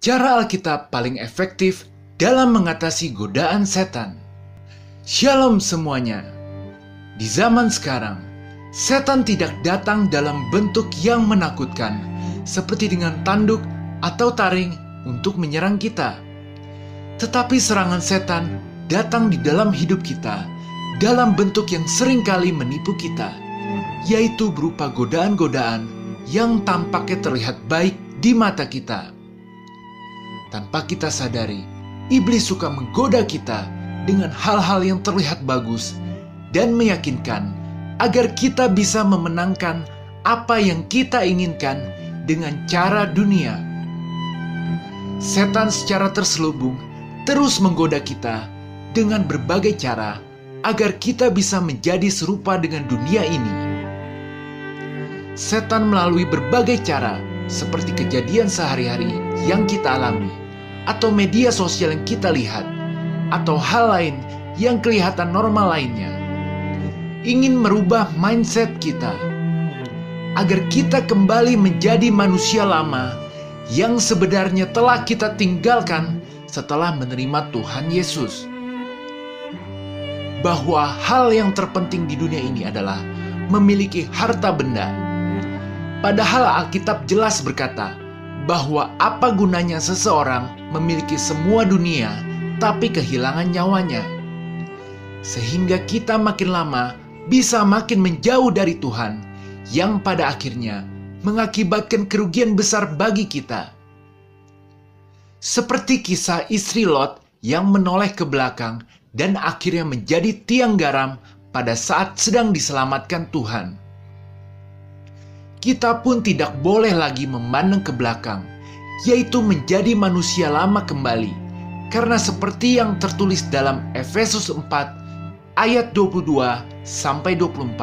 Cara Alkitab paling efektif dalam mengatasi godaan setan. Shalom semuanya. Di zaman sekarang, setan tidak datang dalam bentuk yang menakutkan, seperti dengan tanduk atau taring untuk menyerang kita. Tetapi serangan setan datang di dalam hidup kita dalam bentuk yang seringkali menipu kita, yaitu berupa godaan-godaan yang tampaknya terlihat baik di mata kita. Tanpa kita sadari, iblis suka menggoda kita dengan hal-hal yang terlihat bagus dan meyakinkan agar kita bisa memenangkan apa yang kita inginkan dengan cara dunia. Setan secara terselubung terus menggoda kita dengan berbagai cara agar kita bisa menjadi serupa dengan dunia ini. Setan melalui berbagai cara seperti kejadian sehari-hari yang kita alami, atau media sosial yang kita lihat, atau hal lain yang kelihatan normal lainnya, ingin merubah mindset kita agar kita kembali menjadi manusia lama yang sebenarnya telah kita tinggalkan setelah menerima Tuhan Yesus. Bahwa hal yang terpenting di dunia ini adalah memiliki harta benda. Padahal Alkitab jelas berkata bahwa apa gunanya seseorang memiliki semua dunia tapi kehilangan nyawanya. Sehingga kita makin lama bisa makin menjauh dari Tuhan, yang pada akhirnya mengakibatkan kerugian besar bagi kita. Seperti kisah istri Lot yang menoleh ke belakang dan akhirnya menjadi tiang garam pada saat sedang diselamatkan Tuhan. Kita pun tidak boleh lagi memandang ke belakang, yaitu menjadi manusia lama kembali. Karena seperti yang tertulis dalam Efesus 4 ayat 22-24,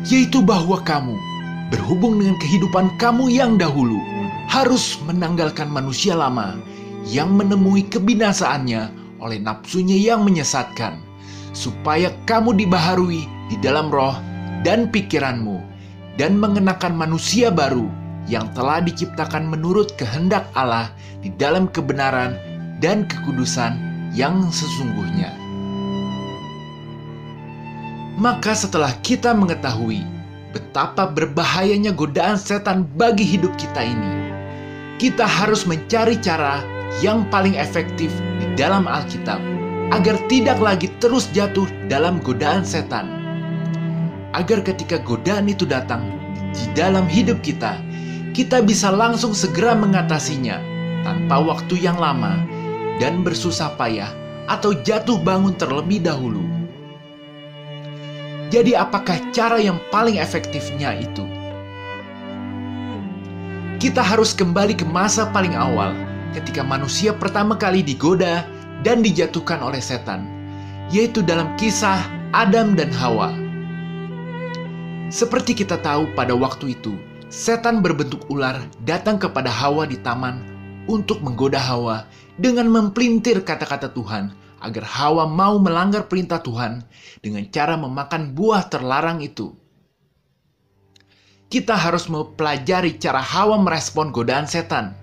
yaitu bahwa kamu, berhubung dengan kehidupan kamu yang dahulu, harus menanggalkan manusia lama yang menemui kebinasaannya oleh nafsunya yang menyesatkan, supaya kamu dibaharui di dalam roh dan pikiranmu, dan mengenakan manusia baru yang telah diciptakan menurut kehendak Allah di dalam kebenaran dan kekudusan yang sesungguhnya. Maka setelah kita mengetahui betapa berbahayanya godaan setan bagi hidup kita ini, kita harus mencari cara yang paling efektif di dalam Alkitab agar tidak lagi terus jatuh dalam godaan setan. Agar ketika godaan itu datang di dalam hidup kita, kita bisa langsung segera mengatasinya tanpa waktu yang lama dan bersusah payah atau jatuh bangun terlebih dahulu. Jadi apakah cara yang paling efektifnya itu? Kita harus kembali ke masa paling awal ketika manusia pertama kali digoda dan dijatuhkan oleh setan, yaitu dalam kisah Adam dan Hawa. Seperti kita tahu, pada waktu itu setan berbentuk ular datang kepada Hawa di taman untuk menggoda Hawa dengan mempelintir kata-kata Tuhan agar Hawa mau melanggar perintah Tuhan dengan cara memakan buah terlarang itu. Kita harus mempelajari cara Hawa merespon godaan setan,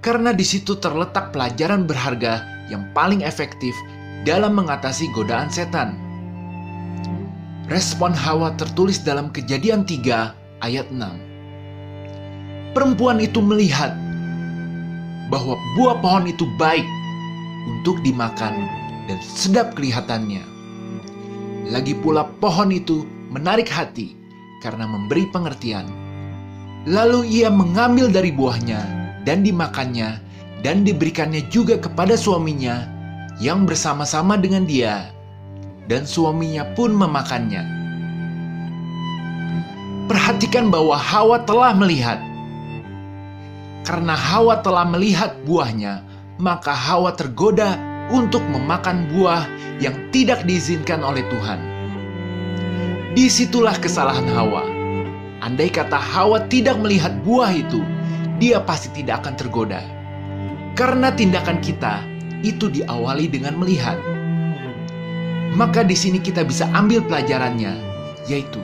karena di situ terletak pelajaran berharga yang paling efektif dalam mengatasi godaan setan. Respon Hawa tertulis dalam Kejadian 3 ayat 6. Perempuan itu melihat bahwa buah pohon itu baik untuk dimakan dan sedap kelihatannya. Lagi pula pohon itu menarik hati karena memberi pengertian. Lalu ia mengambil dari buahnya dan dimakannya, dan diberikannya juga kepada suaminya yang bersama-sama dengan dia, dan suaminya pun memakannya. Perhatikan bahwa Hawa telah melihat. Karena Hawa telah melihat buahnya, maka Hawa tergoda untuk memakan buah yang tidak diizinkan oleh Tuhan. Disitulah kesalahan Hawa. Andai kata Hawa tidak melihat buah itu, dia pasti tidak akan tergoda. Karena tindakan kita itu diawali dengan melihat. Maka di sini kita bisa ambil pelajarannya, yaitu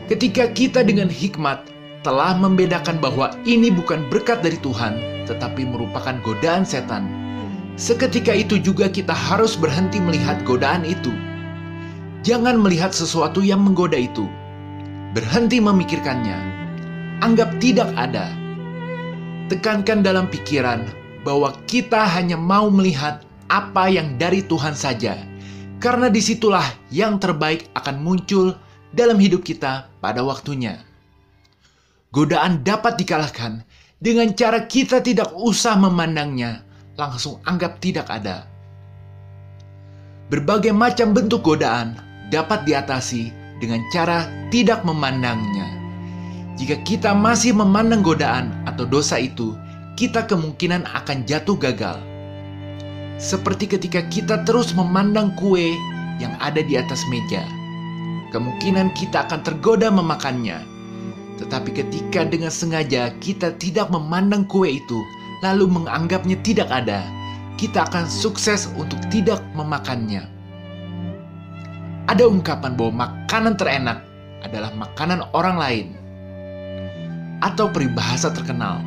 ketika kita dengan hikmat telah membedakan bahwa ini bukan berkat dari Tuhan, tetapi merupakan godaan setan, seketika itu juga kita harus berhenti melihat godaan itu. Jangan melihat sesuatu yang menggoda itu. Berhenti memikirkannya. Anggap tidak ada. Tekankan dalam pikiran bahwa kita hanya mau melihat apa yang dari Tuhan saja, karena disitulah yang terbaik akan muncul dalam hidup kita pada waktunya. Godaan dapat dikalahkan dengan cara kita tidak usah memandangnya, langsung anggap tidak ada. Berbagai macam bentuk godaan dapat diatasi dengan cara tidak memandangnya. Jika kita masih memandang godaan atau dosa itu, kita kemungkinan akan jatuh gagal. Seperti ketika kita terus memandang kue yang ada di atas meja, kemungkinan kita akan tergoda memakannya. Tetapi ketika dengan sengaja kita tidak memandang kue itu, lalu menganggapnya tidak ada, kita akan sukses untuk tidak memakannya. Ada ungkapan bahwa makanan terenak adalah makanan orang lain. Atau peribahasa terkenal,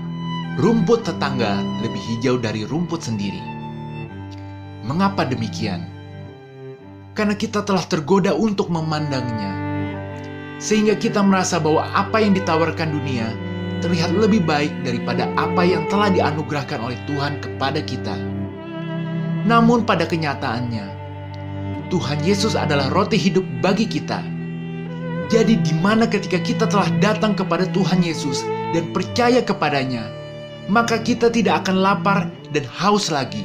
rumput tetangga lebih hijau dari rumput sendiri. Mengapa demikian? Karena kita telah tergoda untuk memandangnya, sehingga kita merasa bahwa apa yang ditawarkan dunia terlihat lebih baik daripada apa yang telah dianugerahkan oleh Tuhan kepada kita. Namun pada kenyataannya, Tuhan Yesus adalah roti hidup bagi kita. Jadi di mana ketika kita telah datang kepada Tuhan Yesus dan percaya kepadanya, maka kita tidak akan lapar dan haus lagi.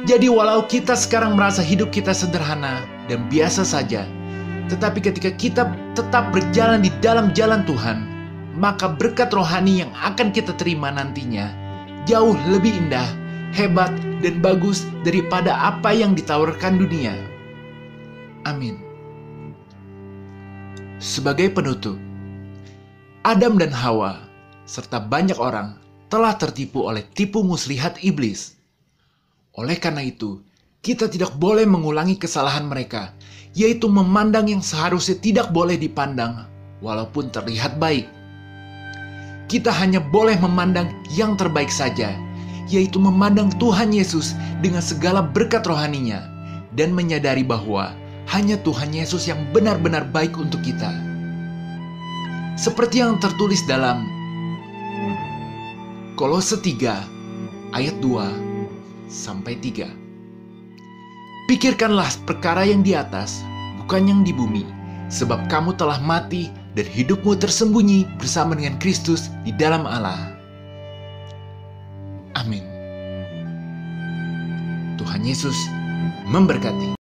Jadi walau kita sekarang merasa hidup kita sederhana dan biasa saja, tetapi ketika kita tetap berjalan di dalam jalan Tuhan, maka berkat rohani yang akan kita terima nantinya jauh lebih indah, hebat, dan bagus daripada apa yang ditawarkan dunia. Amin. Sebagai penutup, Adam dan Hawa serta banyak orang telah tertipu oleh tipu muslihat iblis. Oleh karena itu, kita tidak boleh mengulangi kesalahan mereka, yaitu memandang yang seharusnya tidak boleh dipandang, walaupun terlihat baik. Kita hanya boleh memandang yang terbaik saja, yaitu memandang Tuhan Yesus dengan segala berkat rohaninya, dan menyadari bahwa hanya Tuhan Yesus yang benar-benar baik untuk kita. Seperti yang tertulis dalam Kolose 3 ayat 2-3. Pikirkanlah perkara yang di atas, bukan yang di bumi, sebab kamu telah mati dan hidupmu tersembunyi bersama dengan Kristus di dalam Allah. Amin. Tuhan Yesus memberkati.